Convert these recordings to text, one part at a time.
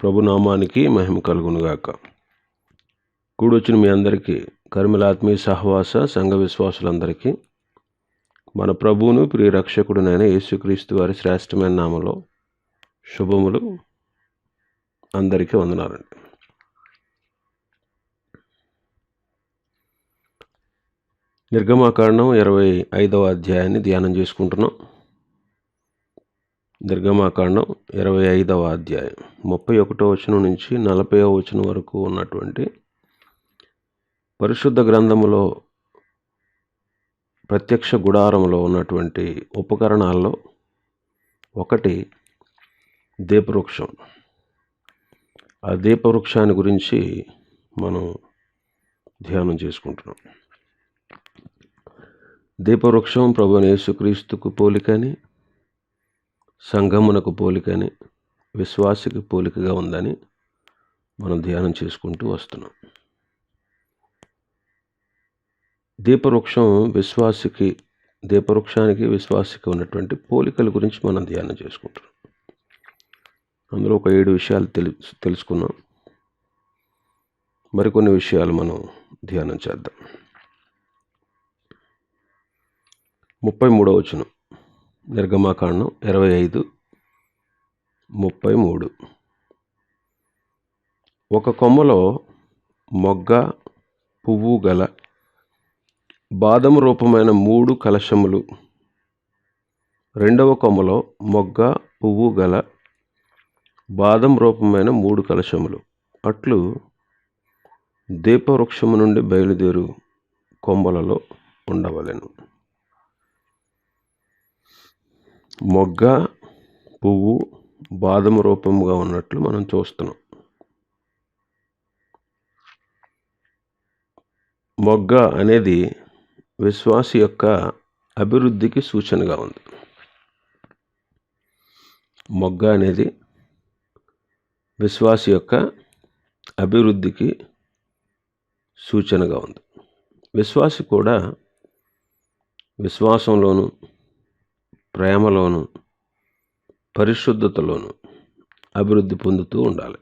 ప్రభునామానికి మహిమ కలుగునుగాక. కూడొచ్చిన మీ అందరికీ, కర్మల ఆత్మీయ సహవాస సంఘ విశ్వాసులందరికీ మన ప్రభువును ప్రియ రక్షకుడునైన యేసుక్రీస్తు వారి శ్రేష్టమైన నామలో శుభములు. అందరికీ వందనాలండి. నిర్గమాకాండం 25వ అధ్యాయాన్ని ధ్యానం చేసుకుంటున్నాం. నిర్గమాకాండం 25వ అధ్యాయం 31వ వచనం నుంచి 40వ వచనం వరకు ఉన్నటువంటి పరిశుద్ధ గ్రంథములో ప్రత్యక్ష గుడారములో ఉన్నటువంటి ఉపకరణాల్లో ఒకటి దీపవృక్షం. ఆ దీపవృక్షాన్ని గురించి మనం ధ్యానం చేసుకుంటున్నాం. దీపవృక్షం ప్రభువైన యేసుక్రీస్తుకు పోలికని, సంఘమునకు పోలికని, విశ్వాసికి పోలికగా ఉందని మనం ధ్యానం చేసుకుంటూ వస్తున్నాం. దీపవృక్షానికి విశ్వాసికి ఉన్నటువంటి పోలికల గురించి మనం ధ్యానం చేసుకుంటున్నాం. అందులో ఒక 7 విషయాలు తెలుసుకున్నాం. మరికొన్ని విషయాలు మనం ధ్యానం చేద్దాం. 33వ వచనం, నిర్గమాకాండం 25:33. ఒక కొమ్మలో మొగ్గ పువ్వు గల బాదము రూపమైన 3 కలశములు, రెండవ కొమ్మలో మొగ్గ పువ్వు గల బాదం రూపమైన 3 కలశములు అట్లు దీపవృక్షము నుండి బయలుదేరు కొమ్మలలో ఉండవలెను. మొగ్గ పువ్వు బాదము రూపముగా ఉన్నట్లు మనం చూస్తున్నాం. మొగ్గ అనేది విశ్వాసి యొక్క అభివృద్ధికి సూచనగా ఉంది. మొగ్గ అనేది విశ్వాసి యొక్క అభివృద్ధికి సూచనగా ఉంది. విశ్వాసి కూడా విశ్వాసంలోను, ప్రేమలోను, పరిశుద్ధతలోను అభివృద్ధి పొందుతూ ఉండాలి.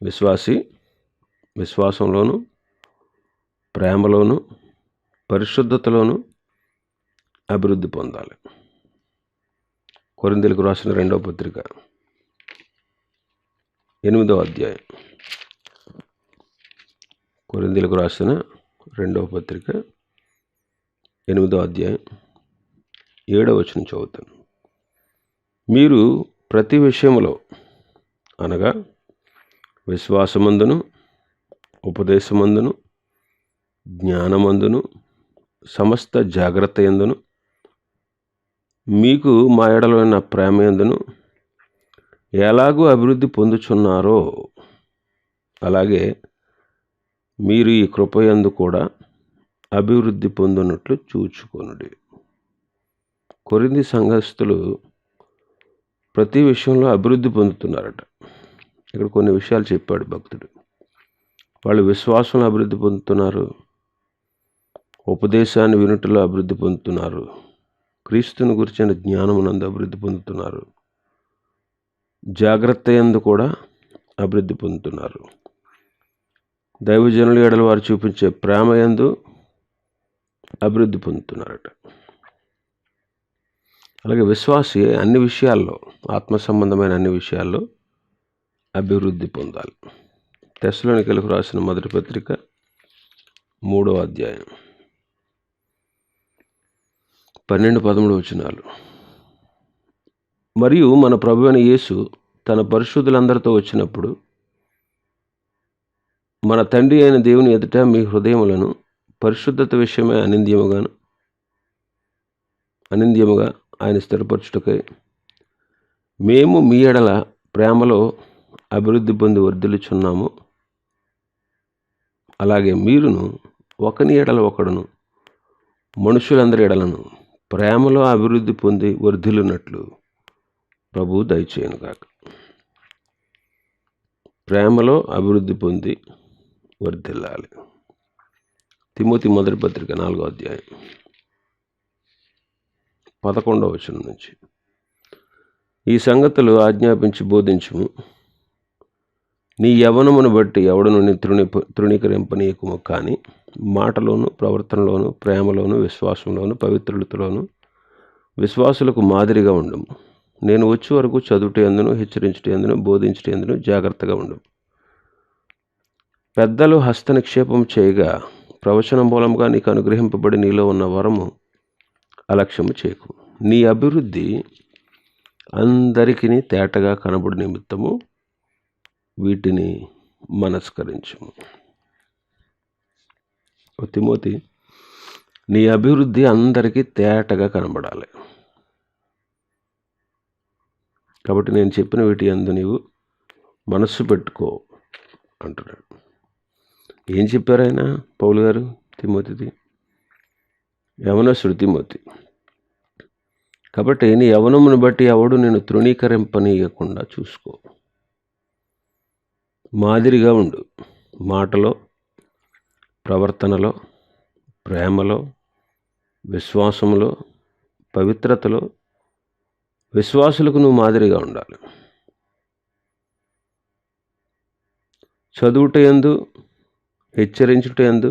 విశ్వాసి విశ్వాసంలోను, ప్రేమలోను, పరిశుద్ధతలోను అభివృద్ధి పొందాలి. కొరింథీయులకు రాసిన 2వ పత్రిక 8వ అధ్యాయం. కొరింథీయులకు రాసిన 2వ పత్రిక 8వ అధ్యాయం 7వ వచనం చదువుతాను. మీరు ప్రతి విషయములో అనగా విశ్వాసమందును, ఉపదేశమందును, జ్ఞానమందును, సమస్త జాగ్రత్త యందును, మీకు మా ఎడలైన ప్రేమ యందును ఎలాగూ అభివృద్ధి పొందుచున్నారో అలాగే మీరు ఈ కృపయందు కూడా అభివృద్ధి పొందినట్లు చూచుకొనుడి. కొరింథీ సంఘస్థులు ప్రతి విషయంలో అభివృద్ధి పొందుతున్నారట. ఇక్కడ కొన్ని విషయాలు చెప్పాడు భక్తుడు. వాళ్ళు విశ్వాసంలో అభివృద్ధి పొందుతున్నారు, ఉపదేశాన్ని వినుటలో అభివృద్ధి పొందుతున్నారు, క్రీస్తుని గురించిన జ్ఞానమునందు అభివృద్ధి పొందుతున్నారు, జాగ్రత్త యందు కూడా అభివృద్ధి పొందుతున్నారు, దైవజనుల ఎడల వారు చూపించే ప్రేమ యందు అభివృద్ధి పొందుతున్నారట. అలాగే విశ్వాసి అన్ని విషయాల్లో, ఆత్మ సంబంధమైన అన్ని విషయాల్లో అభివృద్ధి పొందాలి. తెస్సలోనికీయులకు రాసిన 1వ పత్రిక 3వ అధ్యాయం 12-13 వచనాలు. మరియు మన ప్రభువైన యేసు తన పరిశుద్ధులందరితో వచ్చినప్పుడు మన తండ్రి అయిన దేవుని ఎదుట మీ హృదయములను పరిశుద్ధత విషయమై అనింద్యముగా ఆయన స్థిరపరచుటకై మేము మీ ఎడల ప్రేమలో అభివృద్ధి పొంది వర్ధిల్లుచున్నాము. అలాగే మీరును ఒకని ఎడల ఒకడును మనుషులందరి ఎడలను ప్రేమలో అభివృద్ధి పొంది వర్ధిల్లునట్లు ప్రభువు దయచేయునుగాక. ప్రేమలో అభివృద్ధి పొంది వర్ధిల్లాలి. తిమోతి 1వ పత్రిక 4వ అధ్యాయం 11వ వచనం నుంచి. ఈ సంగతులు ఆజ్ఞాపించి బోధించుము. నీ యవ్వనమును బట్టి ఎవడును నీ తృణీకరింపనీయకుము, కానీ మాటలోను, ప్రవర్తనలోను, ప్రేమలోను, విశ్వాసంలోను, పవిత్రులతోను విశ్వాసులకు మాదిరిగా ఉండము. నేను వచ్చే వరకు చదువుటయందును, హెచ్చరించుటయందును, బోధించుటయందును జాగ్రత్తగా ఉండము. పెద్దలు హస్తనిక్షేపం చేయగా ప్రవచన మూలంగా నీకు అనుగ్రహింపబడి నీలో ఉన్న వరము అలక్ష్యము చేయకు. నీ అభివృద్ధి అందరికీ తేటగా కనబడి నిమిత్తము వీటిని మనస్కరించుము. తిమోతి, నీ అభివృద్ధి అందరికీ తేటగా కనబడాలి. కాబట్టి నేను చెప్పిన వీటి యందు నీవు మనస్సు పెట్టుకో అంటున్నాడు. ఏం చెప్పారు ఆయన, పౌలు గారు తిమోతిది? యవనస్తుడు తిమోతి. కాబట్టి నీ యవనమును బట్టి ఎవడు నేను తృణీకరింపనీయకుండా చూసుకో. మాదిరిగా ఉండు. మాటలో, ప్రవర్తనలో, ప్రేమలో, విశ్వాసంలో, పవిత్రతలో విశ్వాసులకు నువ్వు మాదిరిగా ఉండాలి. చదువుటయందు, హెచ్చరించుటయందు,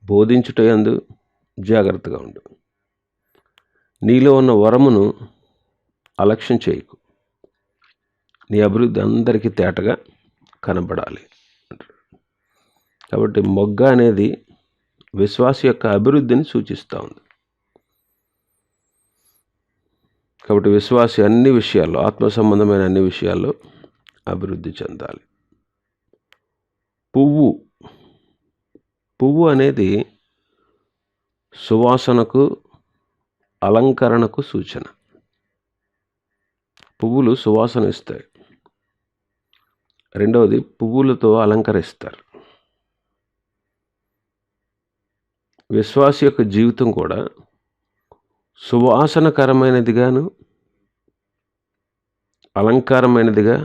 బోధించుటయందు జాగ్రత్తగా ఉండు. నీలో ఉన్న వరమును అలక్ష్యం చేయకు. నీ అభివృద్ధి అందరికీ తేటగా కనబడాలి. కాబట్టి మొగ్గ అనేది విశ్వాస యొక్క అభివృద్ధిని సూచిస్తూ ఉంది. కాబట్టి విశ్వాసి అన్ని విషయాల్లో, ఆత్మ సంబంధమైన అన్ని విషయాల్లో అభివృద్ధి చెందాలి. పువ్వు అనేది సువాసనకు, అలంకరణకు సూచన. పువ్వులు సువాసన ఇస్తాయి. రెండవది, పువ్వులతో అలంకరిస్తారు. విశ్వాసి యొక్క జీవితం కూడా సువాసనకరమైనదిగాను, అలంకారమైనదిగా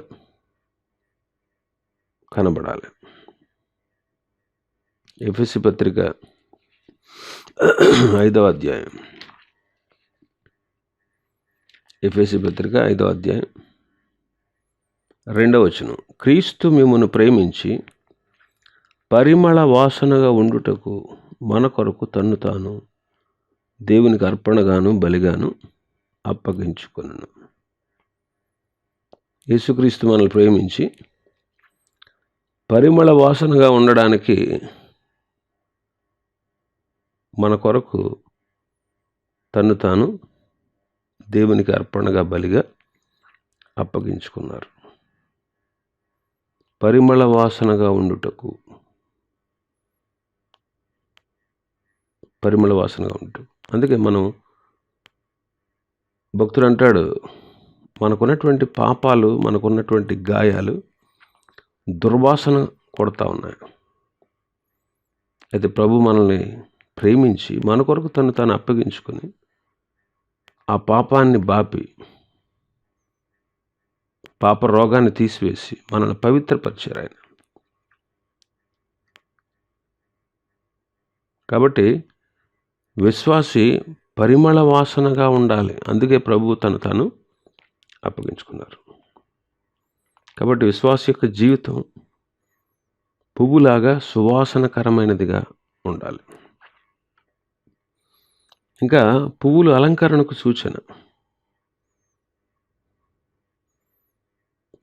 కనబడాలి. ఎఫెసీ పత్రిక 5వ అధ్యాయం, ఎఫెసీ పత్రిక 5వ అధ్యాయం 2వ వచనం. క్రీస్తు మిమ్మును ప్రేమించి పరిమళ వాసనగా ఉండుటకు మన కొరకు తన్ను తాను దేవునికి అర్పణగాను బలిగాను అప్పగించుకొనును. యేసుక్రీస్తు మనల్ని ప్రేమించి పరిమళ వాసనగా ఉండడానికి మన కొరకు తన్ను తాను దేవునికి అర్పణగా బలిగా అప్పగించుకున్నారు. పరిమళ వాసనగా ఉండుటకు, పరిమళ వాసనగా ఉండుటకు. అందుకే మనం భక్తుడు అంటాడు, మనకున్నటువంటి పాపాలు, మనకున్నటువంటి గాయాలు దుర్వాసన కొడతా ఉన్నాయి. అయితే ప్రభు మనల్ని ప్రేమించి మన కొరకు తను తాను అప్పగించుకొని ఆ పాపాన్ని బాపి, పాప రోగాన్ని తీసివేసి మనల్ని పవిత్రపరిచారు ఆయన. కాబట్టి విశ్వాసి పరిమళ వాసనగా ఉండాలి. అందుకే ప్రభువు తను తాను అప్పగించుకున్నారు. కాబట్టి విశ్వాస యొక్క జీవితం పువ్వులాగా సువాసనకరమైనదిగా ఉండాలి. ఇంకా పువ్వులు అలంకరణకు సూచన.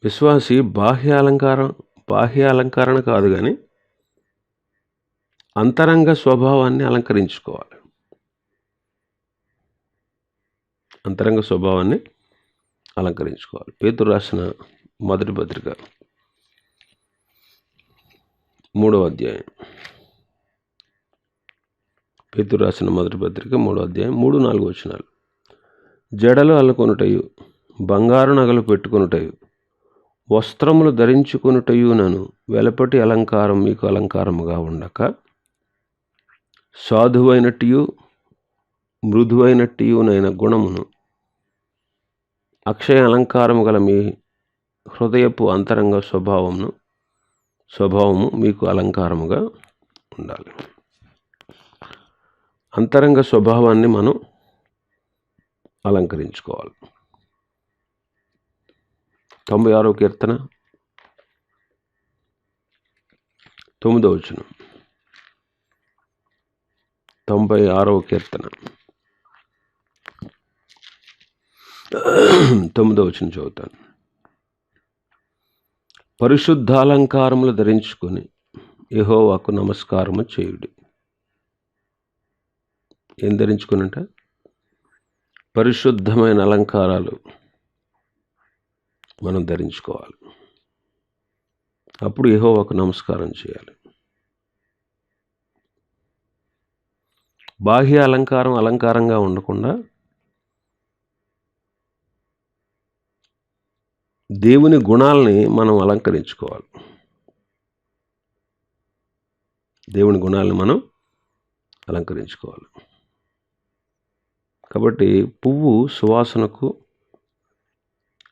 విశ్వాసి బాహ్య అలంకరణ కాదు, కానీ అంతరంగ స్వభావాన్ని అలంకరించుకోవాలి. అంతరంగ స్వభావాన్ని అలంకరించుకోవాలి. పేతురు రాసిన మొదటి పత్రిక 3వ అధ్యాయం, పేతురు రాసిన మొదటి పత్రిక 3వ అధ్యాయం 3-4 వచనాలు. జడలు అల్లుకొనుటయు, బంగారు నగలు పెట్టుకొనుటయు, వస్త్రములు ధరించుకొనుటయునను వెలపటి అలంకారం మీకు అలంకారముగా ఉండక, సాధువైనట్టియు మృదువైనట్టియునైన గుణమును అక్షయ అలంకారము గల మీ హృదయపు అంతరంగ స్వభావము మీకు అలంకారముగా ఉండాలి. అంతరంగ స్వభావాన్ని మనం అలంకరించుకోవాలి. 96వ కీర్తన 9వ వచనం. 96వ కీర్తన 9వ వచనం చదువుతాను. పరిశుద్ధాలంకారములు ధరించుకొని యెహోవాకు నమస్కారము చేయుడి. ఏం ధరించుకునంట? పరిశుద్ధమైన అలంకారాలు మనం ధరించుకోవాలి. అప్పుడు యెహోవాకు నమస్కారం చేయాలి. బాహ్య అలంకారంగా ఉండకుండా దేవుని గుణాలని మనం అలంకరించుకోవాలి. దేవుని గుణాలను మనం అలంకరించుకోవాలి. కాబట్టి పువ్వు సువాసనకు,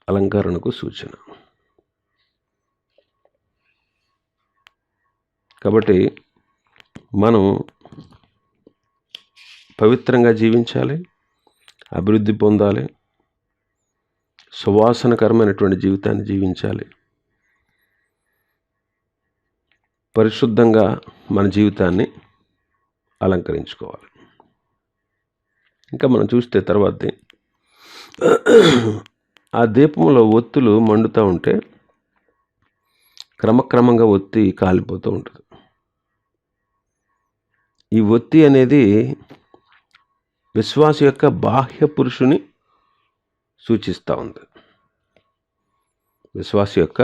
అలంకరణకు సూచన. కాబట్టి మనం పవిత్రంగా జీవించాలి, అభివృద్ధి పొందాలి, సువాసనకరమైనటువంటి జీవితాన్ని జీవించాలి. పరిశుద్ధంగా మన జీవితాన్ని అలంకరించుకోవాలి. ఇంకా మనం చూస్తే తర్వాతే ఆ దీపంలో ఒత్తులు మండుతూ ఉంటే క్రమక్రమంగా ఒత్తి కాలిపోతూ ఉంటుంది. ఈ ఒత్తి అనేది విశ్వాస యొక్క బాహ్య పురుషుని సూచిస్తూ ఉంది. విశ్వాస యొక్క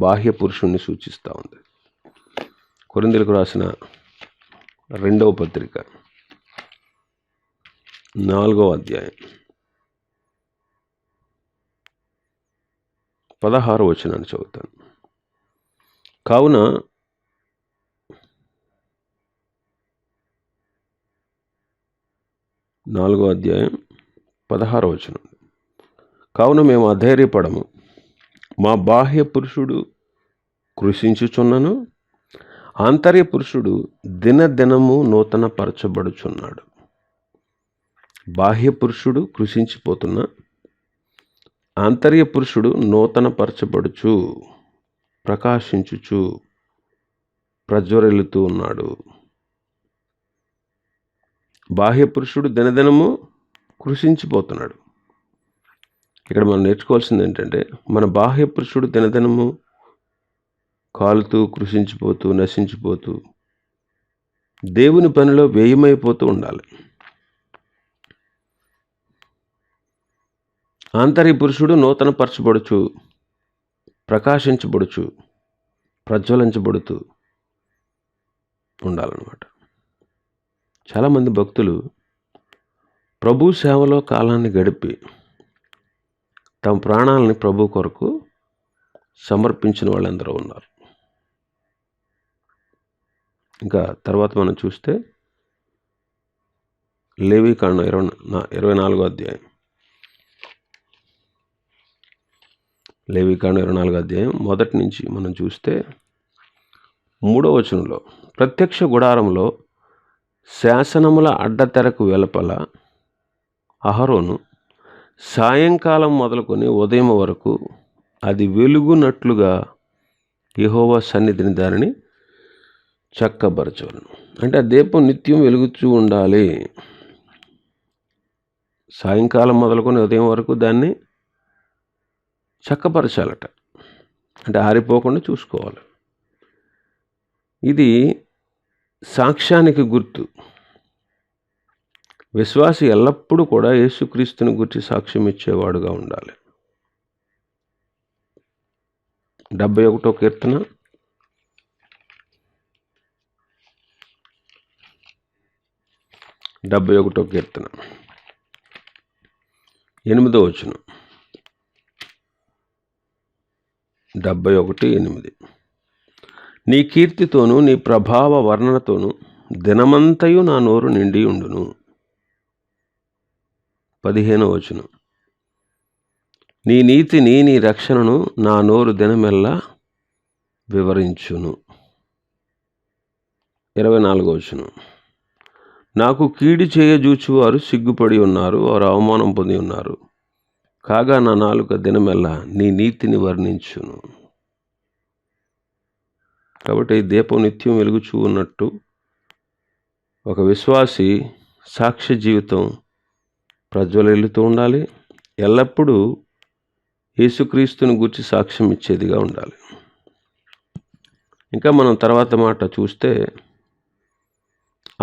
బాహ్య పురుషుణ్ణి సూచిస్తూ ఉంది. కొరింథీయులకు రాసిన 2వ పత్రిక 4వ అధ్యాయం 16వ వచనాన్ని చదువుతాను. కావున 4వ అధ్యాయం 16వ వచనం. కావున మేము అధైర్యపడము, మా బాహ్య పురుషుడు కృషించుచున్నను, ఆంతర్య పురుషుడు దినదినము నూతన పరచబడుచున్నాడు. బాహ్య పురుషుడు కృషించిపోతున్నా, ఆంతర్య పురుషుడు నూతన పరచబడుచు, ప్రకాశించుచు, ప్రజ్వరిల్లుతూ ఉన్నాడు. బాహ్య పురుషుడు దినదినము కృషించిపోతున్నాడు. ఇక్కడ మనం నేర్చుకోవాల్సింది ఏంటంటే, మన బాహ్య పురుషుడు దినదినము కాలుతూ, కృషించిపోతూ, నశించిపోతూ, దేవుని పనిలో వ్యయమైపోతూ ఉండాలి. ఆంతర్య పురుషుడు నూతన పరచబడుచు, ప్రకాశించబడుచు, ప్రజ్వలించబడుతూ ఉండాలన్నమాట. చాలామంది భక్తులు ప్రభు సేవలో కాలాన్ని గడిపి తమ ప్రాణాలని ప్రభు కొరకు సమర్పించిన వాళ్ళందరూ ఉన్నారు. ఇంకా తర్వాత మనం చూస్తే లేవీకాండం 24వ అధ్యాయం, లేవీకాండం 24వ అధ్యాయం మొదటి నుంచి మనం చూస్తే 3వ వచనంలో, ప్రత్యక్ష గుడారంలో శాసనముల అడ్డతెరకు వెలుపల అహరోను సాయంకాలం మొదలుకొని ఉదయం వరకు అది వెలుగునట్లుగా యెహోవా సన్నిధిని దానిని చక్కబరచవలను. అంటే ఆ దీపం నిత్యం వెలుగుతూ ఉండాలి. సాయంకాలం మొదలుకొని ఉదయం వరకు దాన్ని చక్కపరచాలట. అంటే ఆరిపోకుండా చూసుకోవాలి. ఇది సాక్ష్యానికి గుర్తు. విశ్వాసి ఎల్లప్పుడూ కూడా యేసుక్రీస్తుని గురించి సాక్ష్యం ఇచ్చేవాడుగా ఉండాలి. 71వ కీర్తన 71వ కీర్తన 8వ వచనం. 71:8. నీ కీర్తితోనూ నీ ప్రభావ వర్ణనతోనూ దినమంతయు నా నోరు నిండి ఉండును. 15వ వచనం. నీ నీతిని నీ రక్షణను నా నోరు దినమెల్లా వివరించును. 24వ వచనం. నాకు కీడు చేయజూచువారు సిగ్గుపడి ఉన్నారు, వారు అవమానం పొంది ఉన్నారు. కాగా నా నాలుక దినమెల్లా నీ నీతిని వర్ణించును. కాబట్టి దీపం నిత్యం వెలుగుచూ ఉన్నట్టు ఒక విశ్వాసి సాక్ష్య జీవితం ప్రజ్వలిల్లుతూ ఉండాలి. ఎల్లప్పుడూ యేసుక్రీస్తుని గురించి సాక్ష్యం ఇచ్చేదిగా ఉండాలి. ఇంకా మనం తర్వాత మాట చూస్తే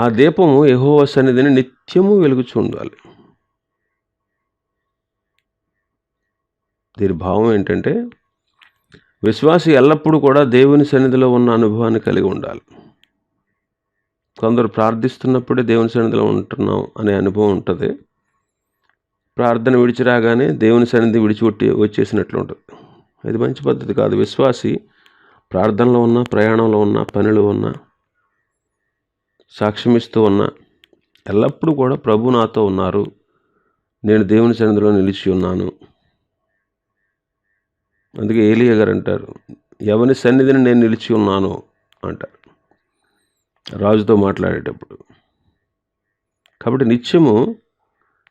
ఆ దీపము యెహోవా సన్నిధిని నిత్యము వెలుగుచూ ఉండాలి. దీని భావం ఏంటంటే విశ్వాసి ఎల్లప్పుడూ కూడా దేవుని సన్నిధిలో ఉన్న అనుభవాన్ని కలిగి ఉండాలి. కొందరు ప్రార్థిస్తున్నప్పుడే దేవుని సన్నిధిలో ఉంటున్నాం అనే అనుభవం ఉంటుంది. ప్రార్థన విడిచి రాగానే దేవుని సన్నిధి విడిచిపెట్టి వచ్చేసినట్లు ఉంటుంది. ఇది మంచి పద్ధతి కాదు. విశ్వాసి ప్రార్థనలో ఉన్నా, ప్రయాణంలో ఉన్నా, పనిలో ఉన్నా, సాక్ష్యమిస్తూ ఉన్నా ఎల్లప్పుడూ కూడా ప్రభు నాతో ఉన్నారు, నేను దేవుని సన్నిధిలో నిలిచి ఉన్నాను. అందుకే ఏలియా గారు అంటారు, ఎవని సన్నిధిని నేను నిలిచి ఉన్నాను అంటారు రాజుతో మాట్లాడేటప్పుడు. కాబట్టి నిత్యము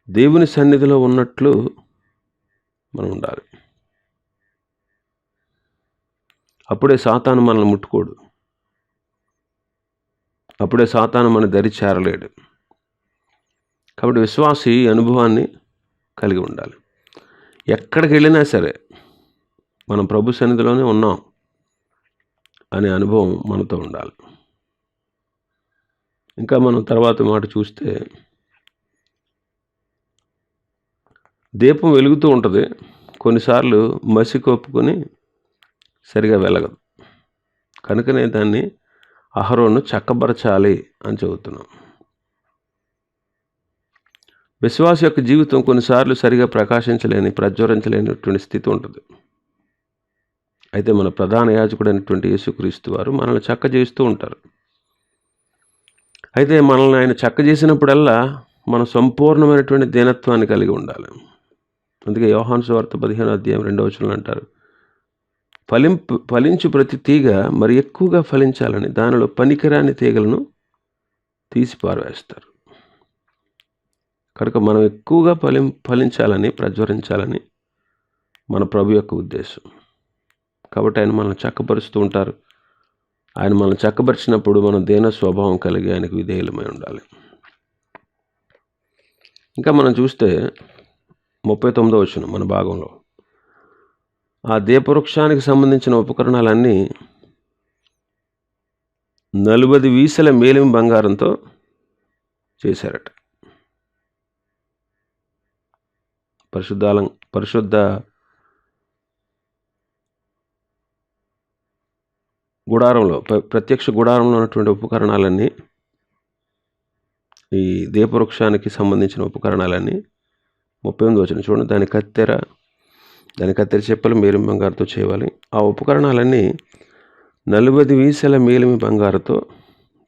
దేవుని సన్నిధిలో ఉన్నట్లు మనం ఉండాలి. అప్పుడే సాతాను మనల్ని ముట్టుకోడు. అప్పుడే సాతాను మన దరి చేరలేడు. కాబట్టి విశ్వాసి అనుభవాన్ని కలిగి ఉండాలి. ఎక్కడికి వెళ్ళినా సరే మనం ప్రభు సన్నిధిలోనే ఉన్నాం అనే అనుభవం మనతో ఉండాలి. ఇంకా మనం తర్వాత మాట చూస్తే దీపం వెలుగుతూ ఉంటుంది. కొన్నిసార్లు మసి కొప్పుకొని సరిగా వెలగదు. కనుకనే దాన్ని అహరోను చక్కబరచాలి అని చెబుతున్నాం. విశ్వాస యొక్క జీవితం కొన్నిసార్లు సరిగా ప్రజ్వరించలేనటువంటి స్థితి ఉంటుంది. అయితే మన ప్రధాన యాజకుడైనటువంటి యేసుక్రీస్తు వారు మనల్ని చక్క చేస్తూ ఉంటారు. అయితే మనల్ని ఆయన చక్క చేసినప్పుడల్లా మనం సంపూర్ణమైనటువంటి దీనత్వాన్ని కలిగి ఉండాలి. అందుకే యోహాను సువార్త 15:2 అంటారు, ఫలించు ప్రతి తీగ మరి ఎక్కువగా ఫలించాలని దానిలో పనికిరాని తీగలను తీసి పారవేస్తారు. కనుక మనం ఎక్కువగా ఫలించాలని, ప్రజ్వరించాలని మన ప్రభు యొక్క ఉద్దేశం. కాబట్టి ఆయన మనల్ని చక్కపరుస్తూ ఉంటారు. ఆయన మనల్ని చక్కపరిచినప్పుడు మనం దీన స్వభావం కలిగి ఆయనకు విధేయులమై ఉండాలి. ఇంకా మనం చూస్తే 39వ వచనం మన భాగంలో, ఆ దీపవృక్షానికి సంబంధించిన ఉపకరణాలన్నీ 40 వీసల మేలిమి బంగారంతో చేశారట. పరిశుద్ధ గుడారంలో, ప్రత్యక్ష గుడారంలో ఉన్నటువంటి ఉపకరణాలన్నీ, ఈ దీపవృక్షానికి సంబంధించిన ఉపకరణాలన్నీ 38వ వచనం చూడండి. దాని కత్తెర చెప్పలు మేలిమి బంగారుతో చేయాలి. ఆ ఉపకరణాలన్నీ 40 వీసల మేలిమి బంగారుతో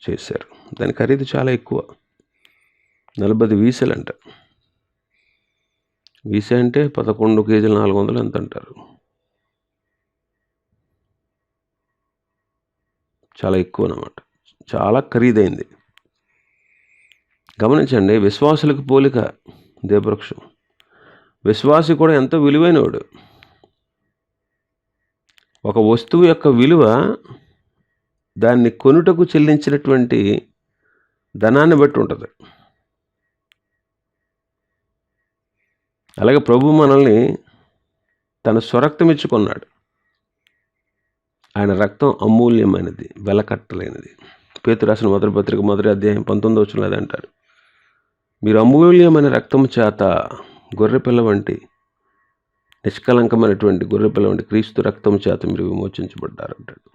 చేశారు. దాని ఖరీదు చాలా ఎక్కువ. 40 వీసలు అంట. వీస అంటే 11 కేజీలు 400 ఎంత అంటారు. చాలా ఎక్కువ అన్నమాట. చాలా ఖరీదైంది. గమనించండి, విశ్వాసులకు పోలిక దీపవృక్షం. విశ్వాసి కూడా ఎంతో విలువైనవాడు. ఒక వస్తువు యొక్క విలువ దాన్ని కొనుటకు చెల్లించినటువంటి ధనాన్ని బట్టి ఉంటుంది. అలాగే ప్రభు మనల్ని తన స్వరక్తం ఇచ్చుకున్నాడు. ఆయన రక్తం అమూల్యమైనది, వెలకట్టలేనిది. పేతురు రాసిన మొదటి పత్రిక 1వ అధ్యాయం 19వ వచనంలో అది అంటారు, మీరు అమూల్యమైన రక్తం చేత గొర్రెపిల్ల వంటి నిష్కలంకమైనటువంటి గొర్రెపిల్ల వంటి క్రీస్తు రక్తం చేత మీరు విమోచించబడ్డారంటాడు.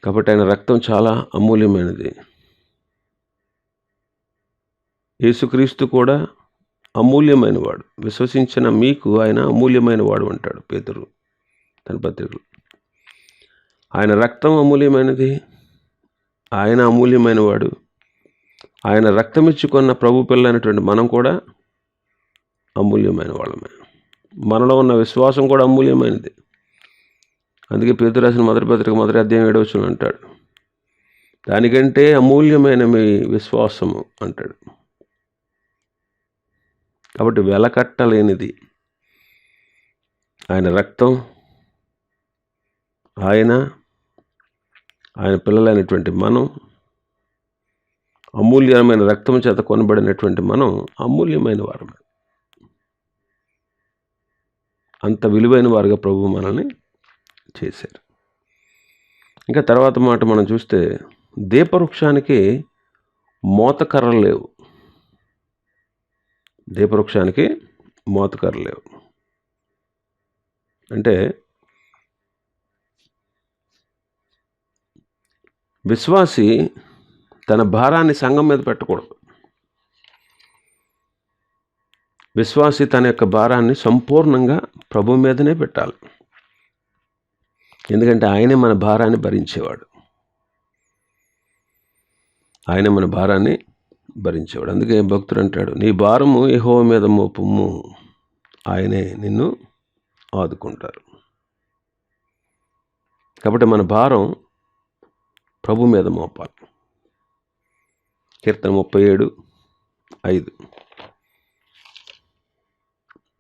కాబట్టి ఆయన రక్తం చాలా అమూల్యమైనది. యేసుక్రీస్తు కూడా అమూల్యమైన వాడు. విశ్వసించిన మీకు ఆయన అమూల్యమైన వాడు అంటాడు పేతురు తన పత్రికలు. ఆయన రక్తం అమూల్యమైనది, ఆయన అమూల్యమైన వాడు. ఆయన రక్తం ఇచ్చుకున్న ప్రభు పిల్లైనటువంటి మనం కూడా అమూల్యమైన వాళ్ళమే. మనలో ఉన్న విశ్వాసం కూడా అమూల్యమైనది. అందుకే పేతురు రాసిన మొదటి పత్రిక 1వ అధ్యాయం 7వ వచనం అంటాడు, దానికంటే అమూల్యమైన మీ విశ్వాసము అంటాడు. కాబట్టి వెలకట్టలేనిది ఆయన రక్తం, ఆయన పిల్లలైనటువంటి మనం, అమూల్యమైన రక్తం చేత కొనబడినటువంటి మనం అమూల్యమైన వారు, అంత విలువైన వారుగా ప్రభు మనల్ని చేశారు. ఇంకా తర్వాత మాట మనం చూస్తే దీపవృక్షానికి మోతకర్రలు లేవు. దీపవృక్షానికి మోతకర్రలు లేవు అంటే విశ్వాసి తన భారాన్ని సంఘం మీద పెట్టకూడదు. విశ్వాసి తన యొక్క భారాన్ని సంపూర్ణంగా ప్రభు మీదనే పెట్టాలి. ఎందుకంటే ఆయనే మన భారాన్ని భరించేవాడు. ఆయన మన భారాన్ని భరించేవాడు. అందుకే భక్తుడు అంటాడు, నీ భారము యెహోవా మీద మోపుము, ఆయనే నిన్ను ఆదుకుంటారు. కాబట్టి మన భారం ప్రభు మీద మోపాలి. కీర్తన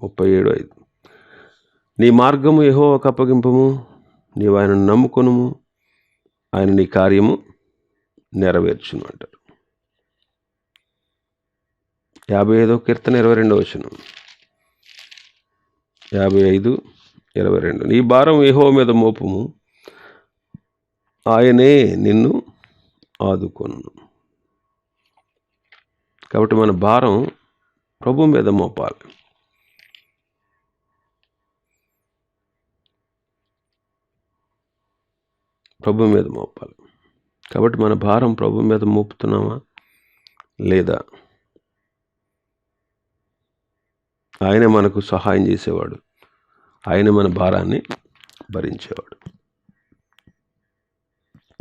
37:5 నీ మార్గము యెహోవాకు అప్పగింపుము, నీవు ఆయనను నమ్ముకొనుము, ఆయన నీ కార్యము నెరవేర్చును అంటారు. 55 కీర్తన 22 55:22 నీ భారం యెహోవా మీద మోపుము, ఆయనే నిన్ను ఆదుకొనును. కాబట్టి మన భారం ప్రభు మీద మోపాలి. ప్రభు మీద మోపాలి. కాబట్టి మన భారం ప్రభు మీద మోపుతున్నామా లేదా? ఆయనే మనకు సహాయం చేసేవాడు, ఆయన మన భారాన్ని భరించేవాడు.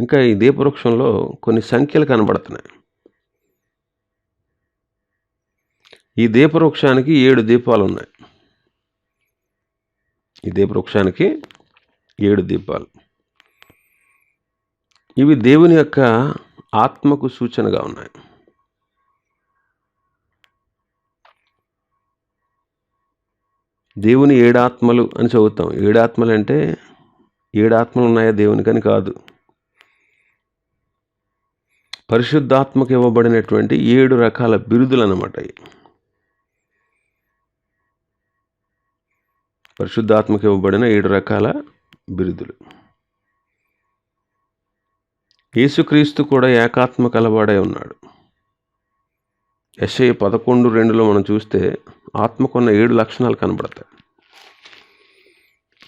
ఇంకా ఈ దీపవృక్షంలో కొన్ని సంఖ్యలు కనబడుతున్నాయి. ఈ దీపవృక్షానికి 7 దీపాలు ఉన్నాయి. ఈ దీపవృక్షానికి 7 దీపాలు. ఇవి దేవుని యొక్క ఆత్మకు సూచనగా ఉన్నాయి. దేవుని 7 ఆత్మలు అని చదువుతాం. 7 ఆత్మలు అంటే 7 ఆత్మలు ఉన్నాయా దేవునికని కాదు. పరిశుద్ధాత్మకు ఇవ్వబడినటువంటి 7 రకాల బిరుదులు అన్నమాట. పరిశుద్ధాత్మకు ఇవ్వబడిన 7 రకాల బిరుదులు. యేసుక్రీస్తు కూడా ఏకాత్మ కలవాడై ఉన్నాడు. యెషయా 11:2 మనం చూస్తే ఆత్మకున్న 7 లక్షణాలు కనబడతాయి.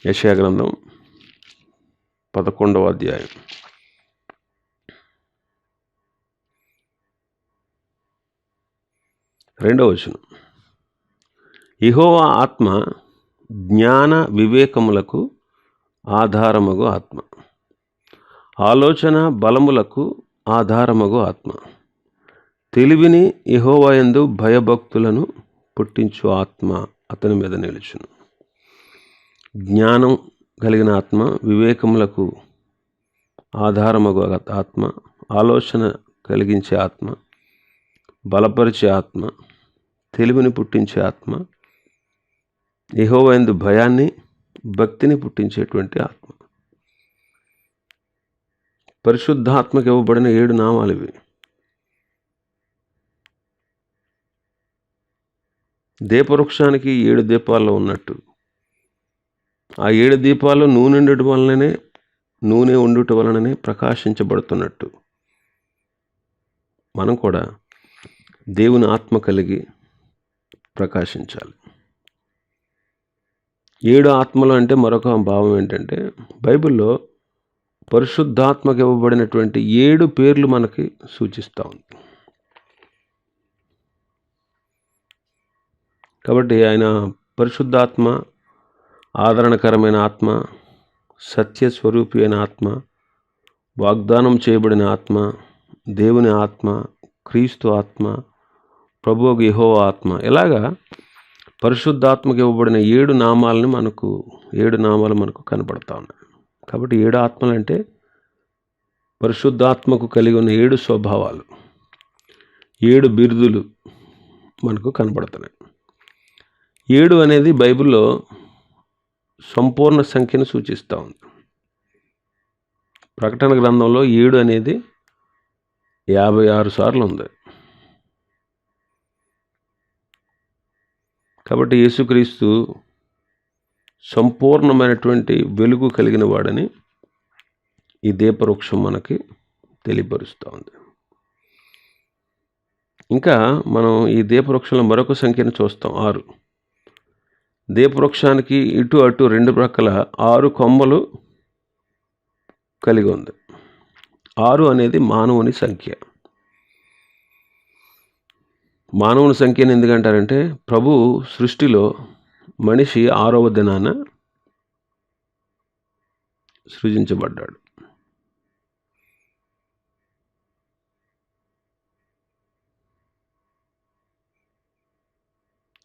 యెషయా గ్రంథం 11వ అధ్యాయం 2వ వచనం, యెహోవా ఆత్మ జ్ఞాన వివేకములకు ఆధారమగు ఆత్మ, ఆలోచన బలములకు ఆధారమగు ఆత్మ, తెలివిని యెహోవా యందు భయభక్తులను పుట్టించు ఆత్మ అతని మీద నిలుచును. జ్ఞానం కలిగిన ఆత్మ, వివేకములకు ఆధారమగు ఆత్మ, ఆలోచన కలిగించే ఆత్మ, బలపరిచే ఆత్మ, తెలివిని పుట్టించే ఆత్మ, యెహోవా యందు భయాన్ని భక్తిని పుట్టించేటువంటి ఆత్మ. పరిశుద్ధాత్మకు ఇవ్వబడిన 7 నామాలు ఇవి. దీపవృక్షానికి 7 దీపాల్లో ఉన్నట్టు ఆ 7 దీపాలు నూనె ఉండుట వలననే ప్రకాశించబడుతున్నట్టు మనం కూడా దేవుని ఆత్మ కలిగి ప్రకాశించాలి. 7 ఆత్మలు అంటే మరొక భావం ఏంటంటే, బైబిల్లో పరిశుద్ధాత్మకు ఇవ్వబడినటువంటి 7 పేర్లు మనకి సూచిస్తూ ఉంది. కాబట్టి ఆయన పరిశుద్ధాత్మ, ఆదరణకరమైన ఆత్మ, సత్యస్వరూపి అయిన ఆత్మ, వాగ్దానం చేయబడిన ఆత్మ, దేవుని ఆత్మ, క్రీస్తు ఆత్మ, ప్రభువు యెహోవా ఆత్మ, ఇలాగా పరిశుద్ధాత్మకు ఇవ్వబడిన 7 నామాలు మనకు కనబడతా ఉన్నాయి. కాబట్టి 7 ఆత్మలు అంటే పరిశుద్ధాత్మకు కలిగి ఉన్న 7 స్వభావాలు, 7 బిరుదులు మనకు కనబడుతున్నాయి. 7 అనేది బైబిల్లో సంపూర్ణ సంఖ్యను సూచిస్తూ ఉంది. ప్రకటన గ్రంథంలో 7 అనేది 56 సార్లు ఉంది. కాబట్టి యేసుక్రీస్తు సంపూర్ణమైనటువంటి వెలుగు కలిగిన వాడని ఈ దీపవృక్షం మనకి తెలియపరుస్తూ ఉంది. ఇంకా మనం ఈ దీపవృక్షంలో మరొక సంఖ్యను చూస్తాం, 6. దీపవృక్షానికి ఇటు అటు 2 ప్రక్కల 6 కొమ్మలు కలిగి ఉంది. 6 అనేది మానవుని సంఖ్య. మానవుని సంఖ్యను ఎందుకంటారంటే, ప్రభు సృష్టిలో మనిషి 6వ దినాన సృజించబడ్డాడు.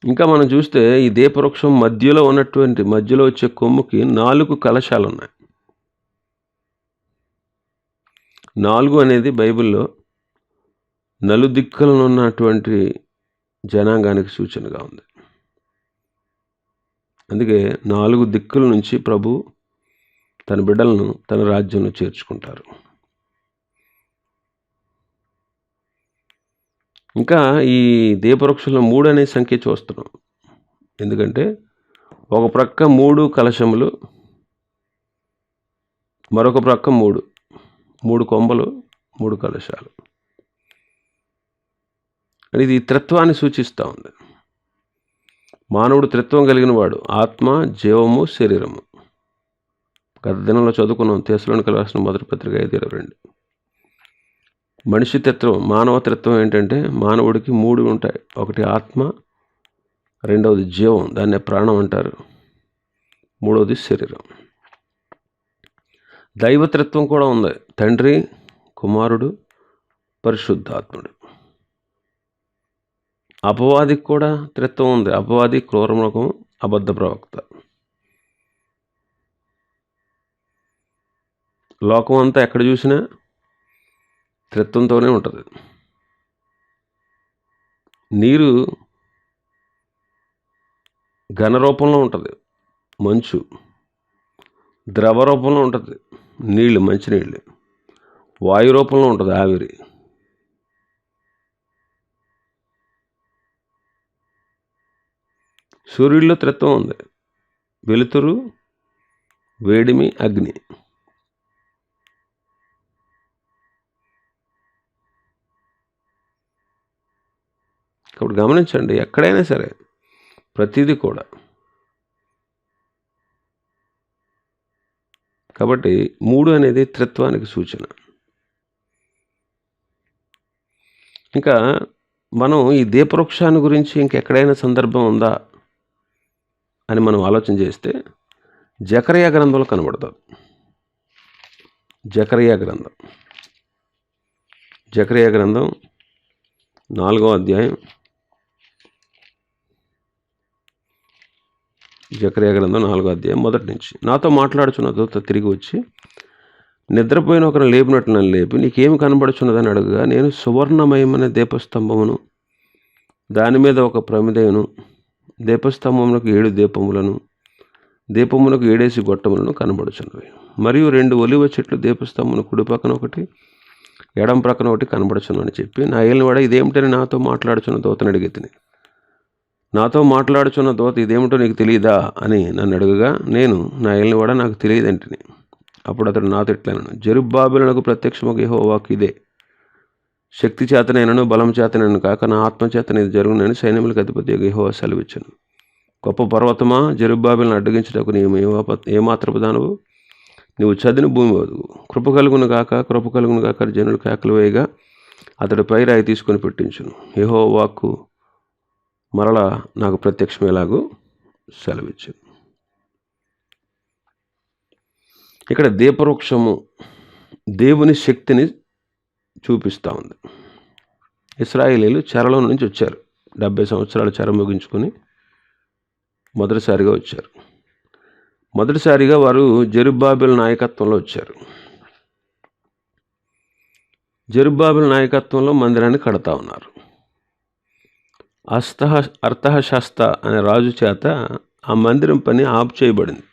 ఇంకా మనం చూస్తే ఈ దీపవృక్షం మధ్యలో వచ్చే కొమ్ముకి 4 కలశాలు ఉన్నాయి. 4 అనేది బైబిల్లో నలుదిక్కులను ఉన్నటువంటి జనాంగానికి సూచనగా ఉంది. అందుకే 4 దిక్కుల నుంచి ప్రభు తన బిడ్డలను తన రాజ్యంలో చేర్చుకుంటారు. ఇంకా ఈ దీపవృక్షంలో 3 అనే సంఖ్య చూస్తున్నాం. ఎందుకంటే ఒక ప్రక్క 3 కలశములు, మరొక ప్రక్క 3 కొమ్మలు, 3 కలశాలు. ఇది త్రిత్వాన్ని సూచిస్తూ ఉంది. మానవుడు త్రిత్వం కలిగిన వాడు, ఆత్మ, జీవము, శరీరము. గత దినంలో చదువుకున్నాం, తెస్సలోనికీయులకు రాసిన మొదటి పత్రిక 5:22. మనిషి తత్వం, మానవ తత్వం ఏంటంటే మానవుడికి 3 ఉంటాయి. ఒకటి ఆత్మ, రెండవది జీవం, దాన్నే ప్రాణం అంటారు, మూడవది శరీరం. దైవతత్వం కూడా ఉంది, తండ్రి, కుమారుడు, పరిశుద్ధాత్ముడు. అపవాదికి కూడా త్రిత్వం ఉంది. అపవాది క్రూరమృగం, అబద్ధ ప్రవక్త. లోకం అంతా ఎక్కడ చూసినా త్రిత్వంతోనే ఉంటుంది. నీరు ఘన రూపంలో ఉంటుంది, మంచు ద్రవ రూపంలో ఉంటుంది, నీళ్ళు మంచినీళ్ళు వాయు రూపంలో ఉంటుంది, ఆవిరి. సూర్యుడిలో త్రిత్వం ఉంది, వెలుతురు, వేడిమి, అగ్ని. కాబట్టి గమనించండి, ఎక్కడైనా సరే ప్రతిదీ కూడా. కాబట్టి 3 అనేది త్రిత్వానికి సూచన. ఇంకా మనం ఈ దీపవృక్షాన్ని గురించి ఇంకెక్కడైనా సందర్భం ఉందా అని మనం ఆలోచన చేస్తే జకర్యా గ్రంథంలో కనబడుతుంది. జకర్యా గ్రంథం 4వ అధ్యాయం. జకర్యా గ్రంథం 4వ అధ్యాయం మొదటి నుంచి. నాతో మాట్లాడుచున్న దూత తిరిగి వచ్చి, నిద్రపోయిన ఒకరిని లేపినట్లు నన్ను లేపి, నీకేమి కనబడుచున్నదని అడగగా, నేను సువర్ణమయమైన దీపస్తంభమును, దాని మీద ఒక ప్రమిదను, దీపస్తంభములకు 7 దీపములను, దీపములకు 7 గొట్టములను కనబడుచున్నవి. మరియు 2 ఒలివ చెట్లు దీపస్తంభమును కుడి పక్కన ఒకటి, ఎడం ప్రక్కన ఒకటి కనబడుచున్నని చెప్పి, నా ఏలినవాడ ఇదేమిటని నాతో మాట్లాడుచున్న దూతను అడిగితిని. నాతో మాట్లాడుచున్న దూత ఇదేమిటో నీకు తెలియదా అని నన్ను అడగగా, నేను నా ఏలినవాడ నాకు తెలియదంటిని. అప్పుడు అతడు నాతో ఇట్లనెను, జెరుబ్బాబెలునకు ప్రత్యక్షముగా యెహోవా వాక్కు ఇదే, శక్తి చేతనైనను బలం చేతనైనను కాక నా ఆత్మచేతన ఇది జరుగునని సైన్యములకు అధిపతి యెహోవా సెలవిచ్చెను. గొప్ప పర్వతమా, జెరుబ్బాబెలును అడ్డగించుటకు నీవు ఏమాత్రపు దానవు? నీవు చదిని భూమి వదువు. కృప కలుగును గాక జనులు కేకలు వేయగా అతడు పై రాయి తీసుకొని పెట్టించును. యెహోవా వాక్కు మరలా నాకు ప్రత్యక్షమేలాగూ సెలవిచ్చాను. ఇక్కడ దీపవృక్షము దేవుని శక్తిని చూపిస్తూ ఉంది. ఇశ్రాయేలీయులు చెరలో నుంచి వచ్చారు. 70 సంవత్సరాల చెర ముగించుకొని మొదటిసారిగా వచ్చారు. మొదటిసారిగా వారు జెరుబ్బాబెలు నాయకత్వంలో వచ్చారు. జెరుబ్బాబెలు నాయకత్వంలో మందిరాన్ని కడతా ఉన్నారు. అర్తహషస్త అనే రాజు చేత ఆ మందిరం పని ఆపు చేయబడింది.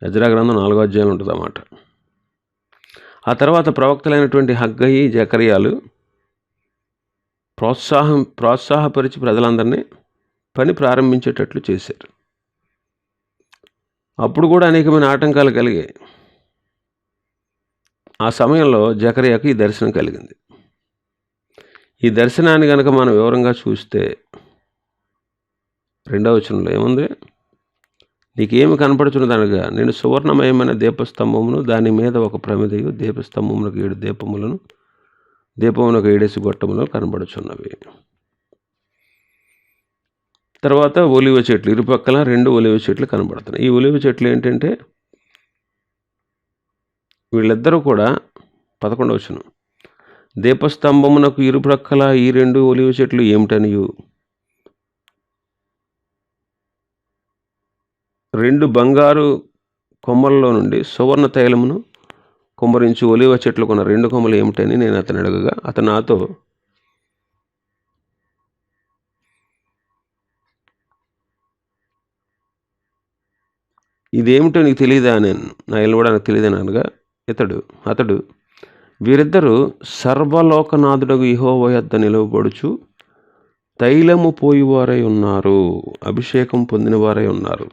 ఎజ్రా గ్రంథం 4వ అధ్యాయం ఉంటుంది అన్నమాట. ఆ తర్వాత ప్రవక్తలైనటువంటి హగ్గయి, జకర్యాలు ప్రోత్సాహపరిచి ప్రజలందరినీ పని ప్రారంభించేటట్లు చేశారు. అప్పుడు కూడా అనేకమైన ఆటంకాలు కలిగాయి. ఆ సమయంలో జకర్యాకు ఈ దర్శనం కలిగింది. ఈ దర్శనాన్ని కనుక మనం వివరంగా చూస్తే 2వ వచనంలో ఏముంది? నీకేమి కనపడుచున్నదనగా నేను సువర్ణమయమైన దీపస్తంభమును, దాని మీద ఒక ప్రమిదయు, దీపస్తంభమునకు 7 దీపములను, దీపమునకు 7 గొట్టములు కనబడుచున్నవి. తర్వాత ఒలివ చెట్లు, ఇరుపక్కల 2 ఒలివ చెట్లు కనబడుతున్నాయి. ఈ ఒలివ చెట్లు ఏంటంటే వీళ్ళిద్దరూ కూడా 11వ వచనం, దీపస్తంభమునకు ఇరుప్రక్కల ఈ 2 ఒలివ చెట్లు ఏమిటనియు 2 బంగారు కొమ్మలలో నుండి సువర్ణ తైలమును కుమ్మరించి ఒలివ చెట్లు కొన్న 2 కొమ్మలు ఏమిటని నేను అతను అడగగా అతను నాతో, ఇదేమిటో నీకు తెలియదా అని నా ఇల్లు కూడా నాకు తెలియదని అనగా అతడు వీరిద్దరూ సర్వలోకనాథుడగు యెహోవా యొద్ద నిలువబడుచు తైలము పోయివారై ఉన్నారు, అభిషేకం పొందిన వారై ఉన్నారు.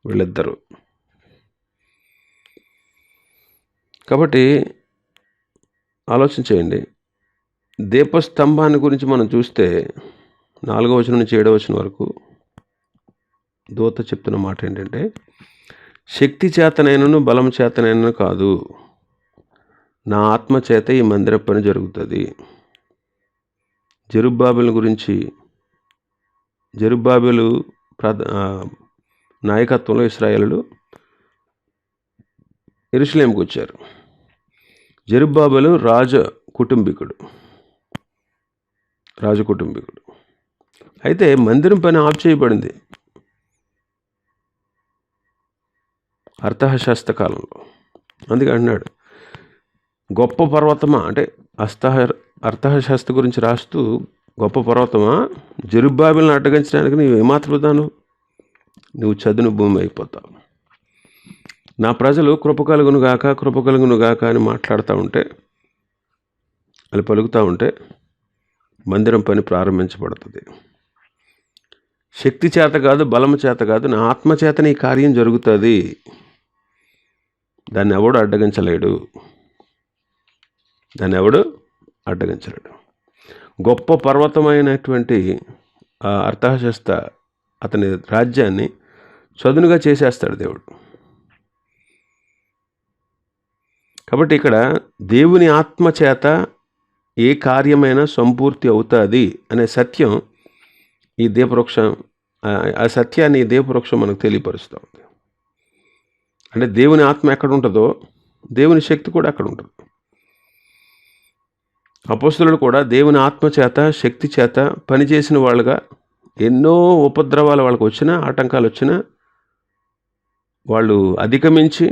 వీళ్ళిద్దరూ కాబట్టి ఆలోచన చేయండి. దీపస్తంభాన్ని గురించి మనం చూస్తే 4వ వచనం నుంచి 7వ వచనం వరకు దూత చెప్తున్న మాట ఏంటంటే, శక్తి చేతనైనను బలం చేతనైనను కాదు, నా ఆత్మ చేత ఈ మందిర పని జరుగుతుంది. జెరుబ్బాబెలు నాయకత్వంలో ఇశ్రాయేలులు యెరూషలేముకు వచ్చారు. జెరుబ్బాబెలు రాజ కుటుంబీకుడు. అయితే మందిరం పని ఆఫ్ చేయబడింది అర్తహషస్త కాలంలో. అందుకే అంటున్నాడు, గొప్ప పర్వతమా అంటే అర్తహషస్త గురించి రాస్తూ, గొప్ప పర్వతమా, జెరుబ్బాబెలును అడ్డగించడానికి నీవు ఏమాత్రం నువ్వు చదును భూమి అయిపోతావు. నా ప్రజలు కృప కలుగును గాక అని మాట్లాడుతూ ఉంటే, అది పలుకుతూ ఉంటే మందిరం పని ప్రారంభించబడుతుంది. శక్తి చేత కాదు, బలము చేత కాదు, నా ఆత్మ చేతనే ఈ కార్యం జరుగుతుంది. దాన్ని ఎవడు అడ్డగించలేడు. గొప్ప పర్వతమైనటువంటి ఆ అర్తహషస్త అతని రాజ్యాన్ని చదునుగా చేసేస్తాడు దేవుడు. కాబట్టి ఇక్కడ దేవుని ఆత్మ చేత ఏ కార్యమైనా సంపూర్తి అవుతుంది అనే సత్యం ఈ దీపవృక్షం, ఆ సత్యాన్ని ఈ దీపవృక్షం మనకు తెలియపరుస్తూ ఉంది. అంటే దేవుని ఆత్మ ఎక్కడ ఉంటుందో దేవుని శక్తి కూడా అక్కడ ఉంటుంది. అపొస్తలులు కూడా దేవుని ఆత్మ చేత, శక్తి చేత పనిచేసిన వాళ్ళుగా, ఎన్నో ఉపద్రవాలు వాళ్ళకు వచ్చినా, ఆటంకాలు వచ్చినా వాళ్ళు అధిగమించి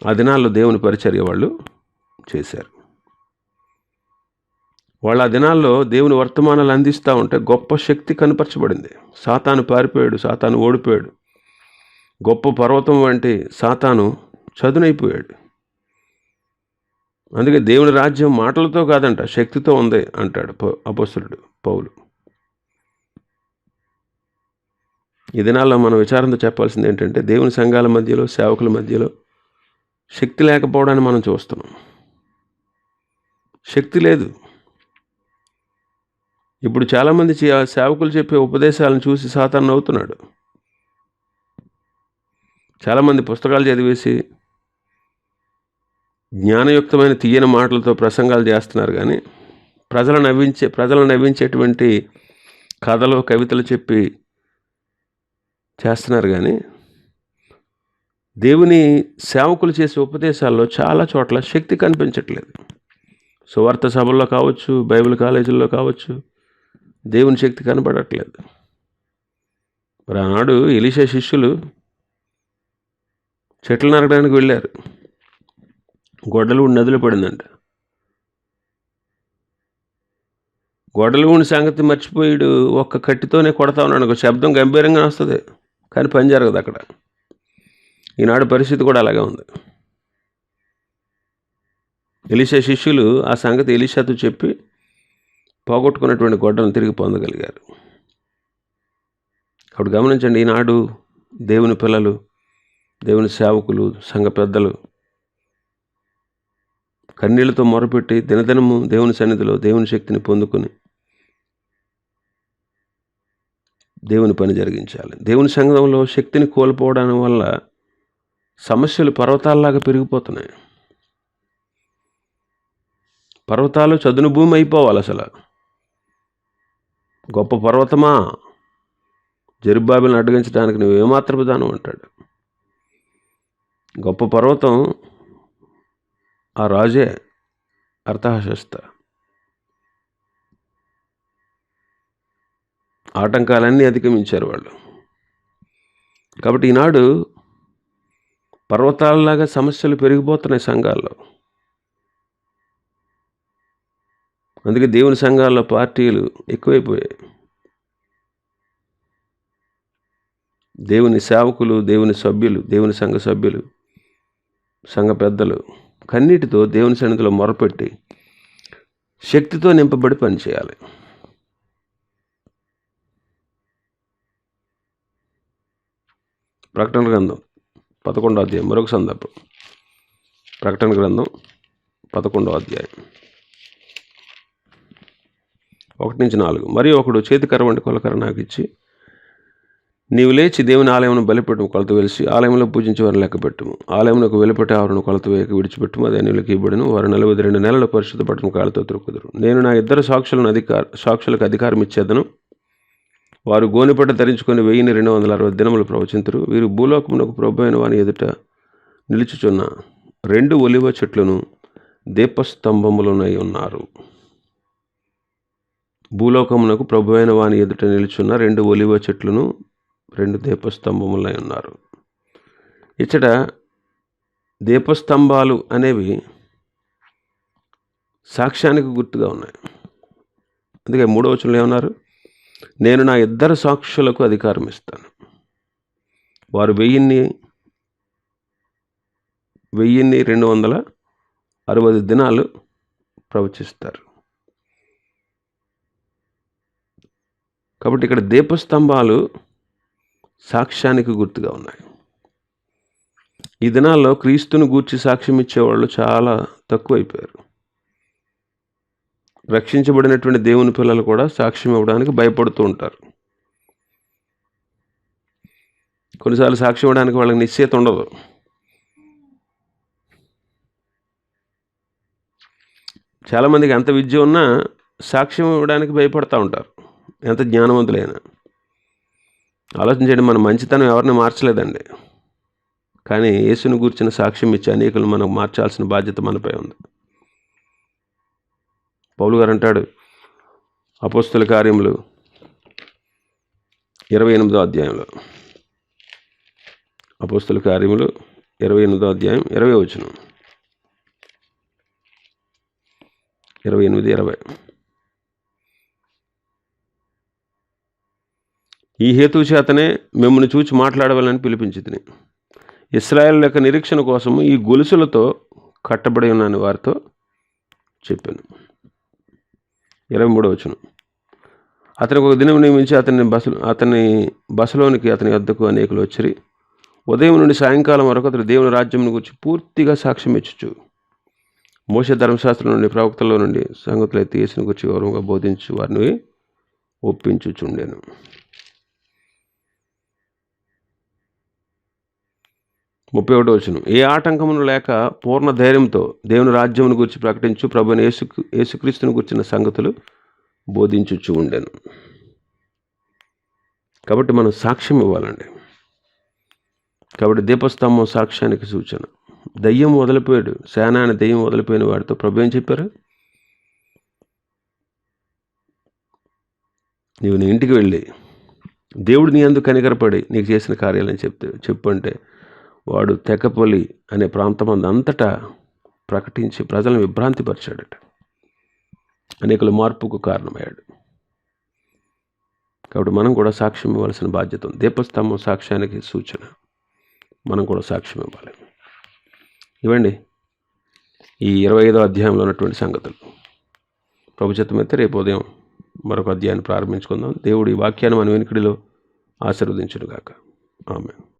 ఆ దినాల్లో దేవుని పరిచర్య వాళ్ళు చేశారు. వాళ్ళ ఆ దినాల్లో దేవుని వర్తమానాలు అందిస్తూ ఉంటే గొప్ప శక్తి కనపరచబడింది. సాతాను పారిపోయాడు, సాతాను ఓడిపోయాడు. గొప్ప పర్వతం వంటి సాతాను చదునైపోయాడు. అందుకే దేవుని రాజ్యం మాటలతో కాదంట, శక్తితో ఉంది అంటాడు అపొస్తలుడు పౌలు. ఈ దినాల్లో మనం విచారంతో చెప్పాల్సింది ఏంటంటే, దేవుని సంఘాల మధ్యలో, సేవకుల మధ్యలో శక్తి లేకపోవడాన్ని మనం చూస్తున్నాం. శక్తి లేదు. ఇప్పుడు చాలామంది సేవకులు చెప్పే ఉపదేశాలను చూసి సాతాను నవ్వుతున్నాడు. చాలామంది పుస్తకాలు చదివేసి జ్ఞానయుక్తమైన తీయని మాటలతో ప్రసంగాలు చేస్తున్నారు, కానీ ప్రజలను నవ్వించేటువంటి కథలు, కవితలు చెప్పి చేస్తున్నారు. కానీ దేవుని సేవకులు చేసే ఉపదేశాల్లో చాలా చోట్ల శక్తి కనిపించట్లేదు. సువార్త సభల్లో కావచ్చు, బైబిల్ కాలేజీల్లో కావచ్చు, దేవుని శక్తి కనబడట్లేదు. మరి ఆనాడు ఎలీషా శిష్యులు చెట్లు నరకడానికి వెళ్ళారు. గొడ్డలు నదిలో పడిందంట. గొడ్డలి ఉండి సంగతి మర్చిపోయాడు, ఒక్క కట్టితోనే కొడతా ఉన్నాడు. ఒక శబ్దం గంభీరంగా వస్తుంది, కానీ పని జరగదు అక్కడ. ఈనాడు పరిస్థితి కూడా అలాగే ఉంది. ఎలీషా శిష్యులు ఆ సంగతి ఎలీషాతో చెప్పి పోగొట్టుకున్నటువంటి గొడ్డలను తిరిగి పొందగలిగారు. అప్పుడు గమనించండి, ఈనాడు దేవుని పిల్లలు, దేవుని సేవకులు, సంఘ పెద్దలు కన్నీళ్లతో మొరపెట్టి దినదినము దేవుని సన్నిధిలో దేవుని శక్తిని పొందుకొని దేవుని పని జరిగించాలి. దేవుని సంఘంలో శక్తిని కోల్పోవడం వల్ల సమస్యలు పర్వతాల్లాగా పెరిగిపోతున్నాయి. పర్వతాలు చదును భూమి అయిపోవాలి. అసలు గొప్ప పర్వతమా, జెరుబ్బాబెలును అడ్డగించడానికి నువ్వు ఏమాత్రపు దానం అంటాడు. గొప్ప పర్వతం ఆ రాజే, అర్థహశస్త. ఆటంకాలన్నీ అధిగమించారు వాళ్ళు. కాబట్టి ఈనాడు పర్వతాలలాగా సమస్యలు పెరిగిపోతున్నాయి సంఘాల్లో. అందుకే దేవుని సంఘాల్లో పార్టీలు ఎక్కువైపోయాయి. దేవుని సేవకులు, దేవుని సభ్యులు, దేవుని సంఘ సభ్యులు, సంఘ పెద్దలు కన్నీటితో దేవుని సన్నిధిలో మొరపెట్టి శక్తితో నింపబడి పనిచేయాలి. ప్రకటన గ్రంథం 11వ అధ్యాయం, మరొక సందర్భం. ప్రకటన గ్రంథం 11వ అధ్యాయం 1-4. మరియు ఒకడు చేతికర్ర వంటి కొలకర్ర నాకు ఇచ్చి, నీవు లేచి దేవుని ఆలయమును బలిపెట్టుము, కొలత వెలిసి ఆలయంలో పూజించే వారిని లెక్కపెట్టుము. ఆలయమునకు వెలుపటి ఆవరణ కొలత వేయక విడిచిపెట్టుము, అది అన్యులకు ఇవ్వబడును. వారు 42 నెలల పరిశుద్ధ పట్టణం కాళ్ళతో త్రొక్కుదురు. నేను నా 2 సాక్షులకు అధికారం ఇచ్చేదను. వారు గోనెపట్ట ధరించుకొని 1260 దినములు ప్రవచింతురు. వీరు భూలోకమునకు ప్రభువైన వాని ఎదుట నిలుచుచున్న 2 ఒలివ చెట్లను దీపస్తంభములనై ఉన్నారు. భూలోకమునకు ప్రభువైన వాని ఎదుట నిలుచున్న 2 ఒలివ చెట్లను 2 దీపస్తంభములై ఉన్నారు. ఇచ్చట దీపస్తంభాలు అనేవి సాక్ష్యానికి గుర్తుగా ఉన్నాయి. అందుకే 3వ వచనంలో ఏమన్నారు? నేను నా 2 సాక్షులకు అధికారం ఇస్తాను. వారు 1260 దినాలు ప్రవచిస్తారు. కాబట్టి ఇక్కడ దీపస్తంభాలు సాక్ష్యానికి గుర్తుగా ఉన్నాయి. ఈ దినాల్లో క్రీస్తును గూర్చి సాక్ష్యం ఇచ్చేవాళ్ళు చాలా తక్కువైపోయారు. రక్షించబడినటువంటి దేవుని పిల్లలు కూడా సాక్ష్యం ఇవ్వడానికి భయపడుతూ ఉంటారు. కొన్నిసార్లు సాక్ష్యం ఇవ్వడానికి వాళ్ళకి నిశ్చయిత ఉండదు. చాలామందికి ఎంత విద్య ఉన్నా సాక్ష్యం ఇవ్వడానికి భయపడుతూ ఉంటారు, ఎంత జ్ఞానవంతులైనా. ఆలోచించండి, మన మంచితనం ఎవరిని మార్చలేదండి, కానీ యేసుని గూర్చిన సాక్ష్యం ఇచ్చి అనేకులు మనం మార్చాల్సిన బాధ్యత మనపై ఉంది. పౌలు గారు అంటాడు, అపోస్తుల కార్యములు 28వ అధ్యాయంలో, అపోస్తుల కార్యములు 28వ అధ్యాయం 20వ వచనం, 28-20. ఈ హేతు చేతనే మిమ్మల్ని చూచి మాట్లాడవాలని పిలిపించితిని. ఇశ్రాయేలు యొక్క నిరీక్షణ కోసము ఈ గొలుసులతో కట్టబడి ఉన్నాను వారితో చెప్పాను. 23వ వచనం. అతనికి ఒక దినం నియమించి అతని బసలోనికి అతని వద్దకు అనేకులు వచ్చిరి. ఉదయం నుండి సాయంకాలం వరకు అతడు దేవుని రాజ్యం గురించి పూర్తిగా సాక్ష్యం ఇచ్చుచు మోషే ధర్మశాస్త్రం నుండి ప్రవక్తల నుండి సంగతులైతే యేసుని గురించి గౌరవంగా బోధించు వారిని ఒప్పించుచుండెను. ముప్పై 31వ వచనం. ఏ ఆటంకమును లేక పూర్ణ ధైర్యంతో దేవుని రాజ్యమును గురించి ప్రకటించు ప్రభువైన యేసుక్రీస్తుని గురించిన సంగతులు బోధించుచు ఉండెను. కాబట్టి మనం సాక్ష్యం ఇవ్వాలండి. కాబట్టి దీపస్తంభం సాక్ష్యానికి సూచన. దయ్యం వదిలిపోయాడు, సేనాని దయ్యం వదిలిపోయిన వాడితో ప్రభు ఏం చెప్పారు? నీవు నీ ఇంటికి వెళ్ళి దేవుడు నీ అందు కనికరపడి నీకు చేసిన కార్యాలని చెప్పు అంటే వాడు తెక్కపల్లి అనే ప్రాంతం అంతటా ప్రకటించి ప్రజలను విభ్రాంతిపరిచాడట. అనేకుల మార్పుకు కారణమయ్యాడు. కాబట్టి మనం కూడా సాక్ష్యం ఇవ్వాల్సిన బాధ్యత ఉంది. దీపస్తంభం సాక్ష్యానికి సూచన. మనం కూడా సాక్ష్యం ఇవ్వాలి. ఇవ్వండి ఈ 25వ అధ్యాయంలో ఉన్నటువంటి సంగతులు. ప్రభు చిత్తమైతే రేపు ఉదయం మరొక అధ్యాయాన్ని ప్రారంభించుకుందాం. దేవుడి వాక్యాన్ని మన వెనుకడిలో ఆశీర్వదించును గాక. ఆమేన్.